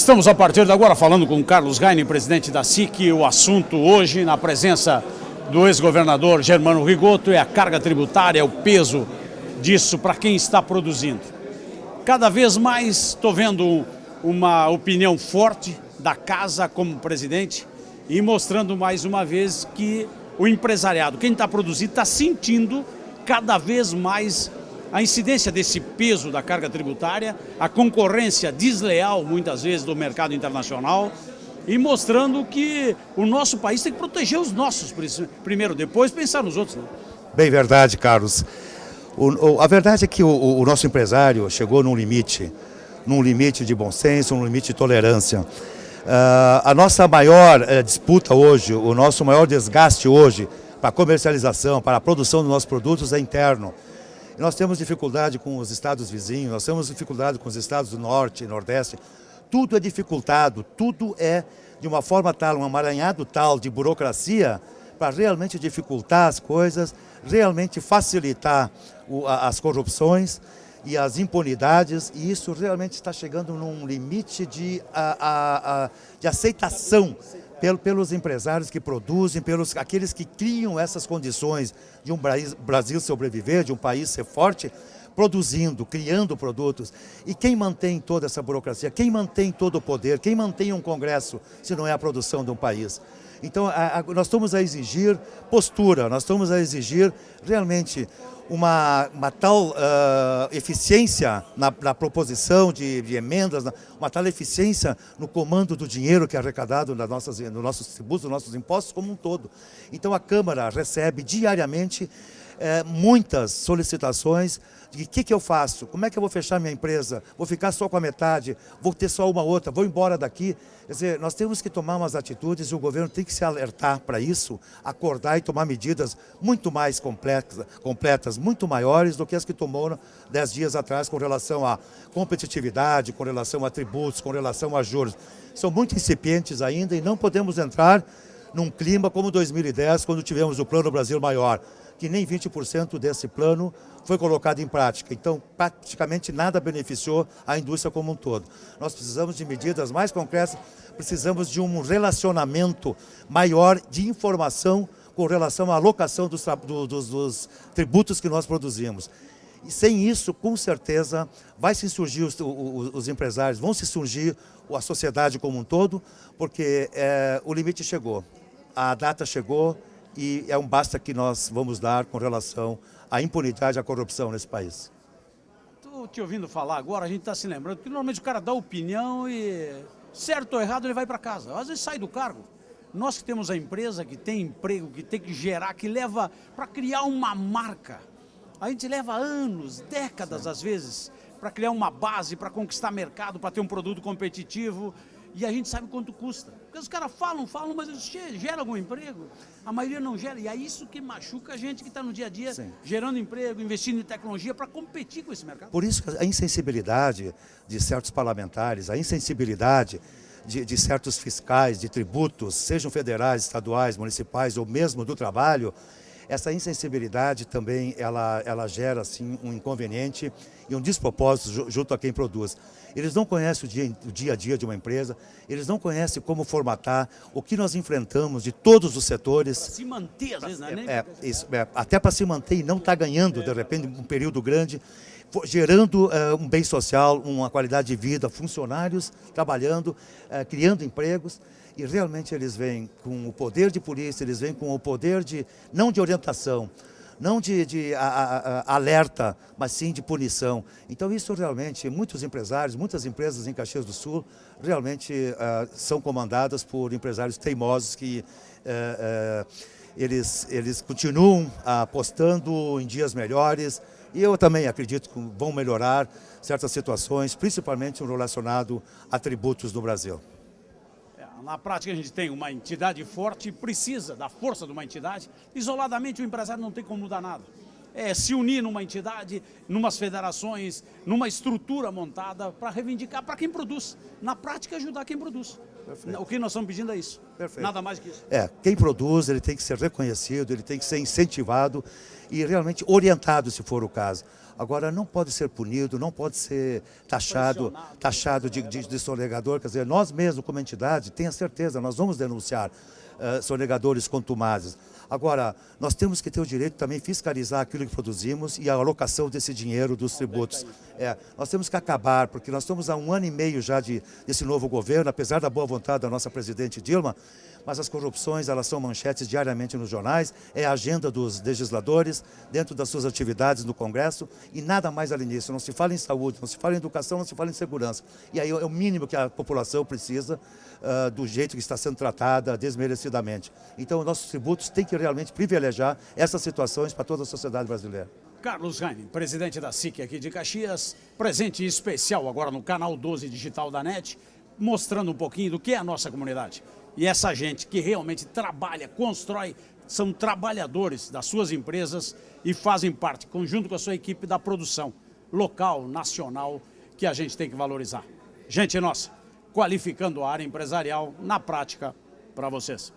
Estamos a partir de agora falando com Carlos Gaine, presidente da SIC. O assunto hoje, na presença do ex-governador Germano Rigotto, é a carga tributária, o peso disso para quem está produzindo. Cada vez mais estou vendo uma opinião forte da casa como presidente e mostrando mais uma vez que o empresariado, quem está produzindo, está sentindo cada vez mais a incidência desse peso da carga tributária, a concorrência desleal, muitas vezes, do mercado internacional, e mostrando que o nosso país tem que proteger os nossos primeiro, depois pensar nos outros. Né? Bem verdade, Carlos. A verdade é que o nosso empresário chegou num limite de bom senso, num limite de tolerância. A nossa maior disputa hoje, o nosso maior desgaste hoje para a comercialização, para a produção dos nossos produtos é interno. Nós temos dificuldade com os estados vizinhos, nós temos dificuldade com os estados do norte e nordeste. Tudo é dificultado, tudo é de uma forma tal, um amaranhado tal de burocracia para realmente dificultar as coisas, realmente facilitar as corrupções e as impunidades, e isso realmente está chegando num limite de aceitação pelos empresários que produzem, pelos aqueles que criam essas condições de um Brasil sobreviver, de um país ser forte, produzindo, criando produtos. E quem mantém toda essa burocracia, quem mantém todo o poder, quem mantém um Congresso, se não é a produção de um país? Então, nós estamos a exigir postura, nós estamos a exigir realmente uma tal eficiência na proposição de emendas, uma tal eficiência no comando do dinheiro que é arrecadado nos nossos tributos, nos nossos impostos como um todo. Então a Câmara recebe diariamente muitas solicitações de o que eu faço, como é que eu vou fechar minha empresa, vou ficar só com a metade, vou ter só uma outra, vou embora daqui. Quer dizer, nós temos que tomar umas atitudes e o governo tem que se alertar para isso, acordar e tomar medidas muito mais completas, muito maiores do que as que tomou 10 dias atrás com relação à competitividade, com relação a tributos, com relação a juros. São muito incipientes ainda e não podemos entrar num clima como 2010, quando tivemos o Plano Brasil Maior, que nem 20% desse plano foi colocado em prática. Então, praticamente nada beneficiou a indústria como um todo. Nós precisamos de medidas mais concretas, precisamos de um relacionamento maior de informação com relação à alocação dos tributos que nós produzimos. E sem isso, com certeza, vai se surgir os empresários, vão se surgir a sociedade como um todo, porque o limite chegou, a data chegou, e é um basta que nós vamos dar com relação à impunidade e à corrupção nesse país. Estou te ouvindo falar agora, a gente está se lembrando que normalmente o cara dá opinião e, certo ou errado, ele vai para casa. Às vezes sai do cargo. Nós que temos a empresa, que tem emprego, que tem que gerar, que leva para criar uma marca. A gente leva anos, décadas às vezes, para criar uma base, para conquistar mercado, para ter um produto competitivo. E a gente sabe quanto custa. Porque os caras falam, mas eles geram algum emprego? A maioria não gera. E é isso que machuca a gente que está no dia a dia, sim, gerando emprego, investindo em tecnologia para competir com esse mercado. Por isso a insensibilidade de certos parlamentares, a insensibilidade de certos fiscais, de tributos, sejam federais, estaduais, municipais ou mesmo do trabalho, essa insensibilidade também ela gera assim, um inconveniente e um despropósito junto a quem produz. Eles não conhecem o dia a dia de uma empresa, eles não conhecem como formatar, o que nós enfrentamos de todos os setores. Para se manter, às vezes, não é nem... Até para se manter e não estar ganhando, de repente, um período grande, gerando um bem social, uma qualidade de vida, funcionários trabalhando, criando empregos. E realmente eles vêm com o poder de polícia, eles vêm com o poder não de orientação, não de alerta, mas sim de punição. Então isso realmente, muitos empresários, muitas empresas em Caxias do Sul, realmente são comandadas por empresários teimosos que eles continuam apostando em dias melhores. E eu também acredito que vão melhorar certas situações, principalmente relacionado a tributos no Brasil. Na prática, a gente tem uma entidade forte e precisa da força de uma entidade. Isoladamente, o empresário não tem como mudar nada. se unir numa entidade, numas federações, numa estrutura montada para reivindicar para quem produz. Na prática, ajudar quem produz. Perfeito. O que nós estamos pedindo é isso. Perfeito. Nada mais que isso. Quem produz, ele tem que ser reconhecido, ele tem que ser incentivado e realmente orientado, se for o caso. Agora, não pode ser punido, não pode ser taxado de sonegador. Quer dizer, nós mesmos, como entidade, tenha certeza, nós vamos denunciar sonegadores contumazes. Agora, nós temos que ter o direito também de fiscalizar aquilo que produzimos e a alocação desse dinheiro dos tributos. Nós temos que acabar, porque nós estamos há 1 ano e meio já desse novo governo, apesar da boa vontade da nossa presidente Dilma, mas as corrupções, elas são manchetes diariamente nos jornais, é a agenda dos legisladores, dentro das suas atividades no Congresso, e nada mais além disso. Não se fala em saúde, não se fala em educação, não se fala em segurança. E aí é o mínimo que a população precisa, do jeito que está sendo tratada desmerecidamente. Então, nossos tributos têm que realmente privilegiar essas situações para toda a sociedade brasileira. Carlos Heine, presidente da SIC aqui de Caxias, presente especial agora no canal 12 digital da NET, mostrando um pouquinho do que é a nossa comunidade. E essa gente que realmente trabalha, constrói, são trabalhadores das suas empresas e fazem parte, conjunto com a sua equipe, da produção local, nacional, que a gente tem que valorizar. Gente nossa, qualificando a área empresarial na prática para vocês.